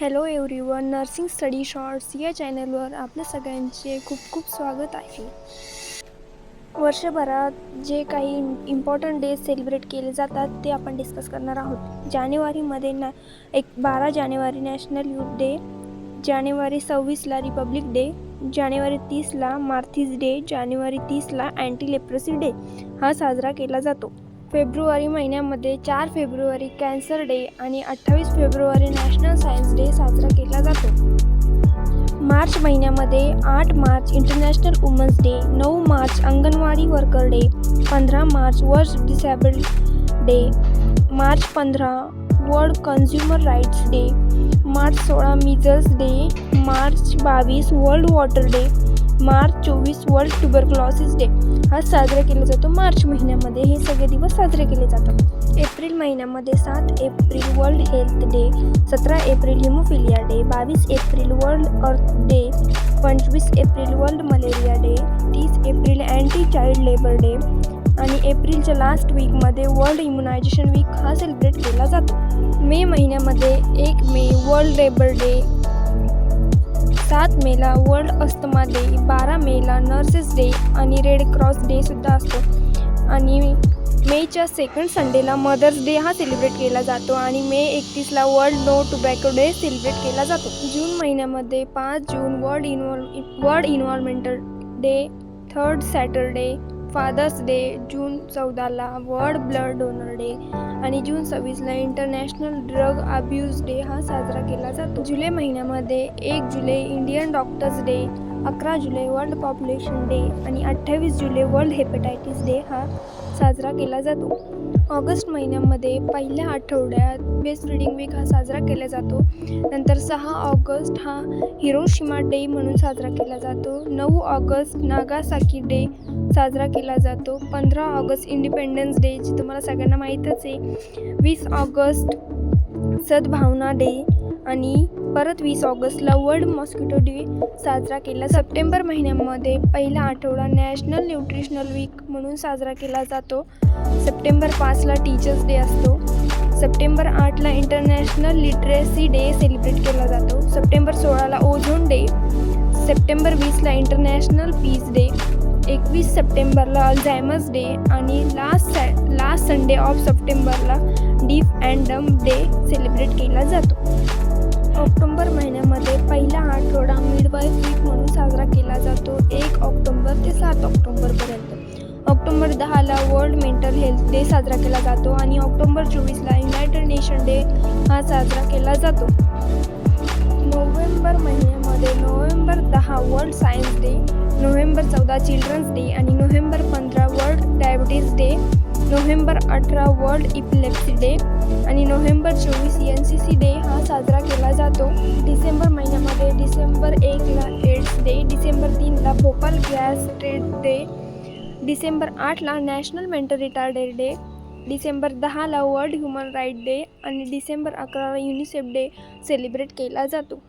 Hello everyone, nursing study shorts या चॅनलवर आपल्या सगळ्यांचे खूप खूप स्वागत आहे. वर्षभरात जे काही इम्पॉर्टंट डेज सेलिब्रेट केले जातात ते आपण डिस्कस करणार आहोत. जानेवारीमध्ये 12 जानेवारी नॅशनल यूथ डे, जानेवारी 26ला रिपब्लिक डे, जानेवारी 30ला मार्थिस डे, जानेवारी 30ला अँटी लेप्रसी डे हा साजरा केला जातो. फेब्रुवारी महिन्यामध्ये 4 फेब्रुवारी कॅन्सर डे आणि 28 फेब्रुवारी नॅशनल सायन्स डे साजरा केला जातो. मार्च महिन्यामध्ये 8 March international women's day, 9 March anganwadi worker day, 15 March world disabled day, March 15 world consumer rights day, March 16 measles day, March 22 world water day, March 24 world tuberculosis day हा साजरा केला जातो. March महिन्यामध्ये हे सगळे दिवस साजरे केले जातात. एप्रिल महिन्यामध्ये 7 April world health day, 17 April haemophilia day, 22 April world earth day, 25 April world malaria day, 30 April anti child labour day आणि एप्रिलच्या लास्ट वीकमध्ये वर्ल्ड इम्युनायझेशन वीक हा सेलिब्रेट केला जातो. मे महिन्यामध्ये 1 मे वर्ल्ड लेबर डे, 7 मेला वर्ल्ड अस्थमा डे, 12 मेला nurses day आणि रेड क्रॉस डे सुद्धा असतो. आणि मेच्या सेकंड संडेला मदर्स डे हा सेलिब्रेट केला जातो आणि मे 31ला world no tobacco day celebrate केला जातो. जून महिन्यामध्ये 5 June world environmental day, 3rd Saturday father's day, June 14ला वर्ल्ड ब्लड डोनर डे आणि जून 26ला इंटरनॅशनल ड्रग अब्यूज डे हा साजरा केला जातो. जुलै महिन्यामध्ये 1 July Indian doctors day, 11 July world population day आणि 28 जुलै वर्ल्ड हेपॅटायटिस डे हा साजरा केला जातो. ऑगस्ट महिन्यामध्ये पहिल्या आठवड्यात बेस्ट रीडिंग वीक हा साजरा केला जातो. नंतर 6 ऑगस्ट हा हिरोशिमा डे म्हणून साजरा केला जातो. 9 ऑगस्ट नागासाकी डे साजरा केला जातो. 15 ऑगस्ट इंडिपेंडन्स डे जे तुम्हाला सगळ्यांना माहीतच आहे. 20 ऑगस्ट सद्भावना डे आणि परत 20 ऑगस्टला वर्ल्ड मॉस्किटो डे साजरा केला. सप्टेंबर महिन्यामध्ये पहिला आठवडा नॅशनल न्यूट्रिशनल वीक म्हणून साजरा केला जातो. सप्टेंबर 5ला टीचर्स डे असतो. सप्टेंबर 8ला इंटरनॅशनल लिटरेसी डे सेलिब्रेट केला जातो. सप्टेंबर 16ला ओझोन डे, सप्टेंबर 20ला इंटरनॅशनल पीस डे, 21 सप्टेंबरला अल्झायमर्स डे आणि लास्ट संडे ऑफ सप्टेंबरला deaf and dumb day celebrate केला जातो. ऑक्टोबर महिन्यामध्ये पहिला आठवडा मिडवाईफ वीक म्हणून साजरा केला जातो. 1 ऑक्टोबर ते 7 ऑक्टोबरपर्यंत. ऑक्टोबर 10ला वर्ल्ड मेंटल हेल्थ डे साजरा केला जातो आणि ऑक्टोबर 24ला युनायटेड नेशन डे हा साजरा केला जातो. नोव्हेंबर महिन्यामध्ये November 10 world science day, November 14 children's day आणि November 15 world diabetes day, November 18 world epilepsy day आणि नोव्हेंबर 24 NCC डे हा साजरा केला जातो. डिसेंबर महिन्यामध्ये डिसेंबर 1ला एड्स डे, डिसेंबर 3ला Bhopal gas trade day, December 8ला national mental retarded day, December 10ला वर्ल्ड ह्युमन राईट डे आणि डिसेंबर 11ला युनिसेफ डे सेलिब्रेट केला जातो.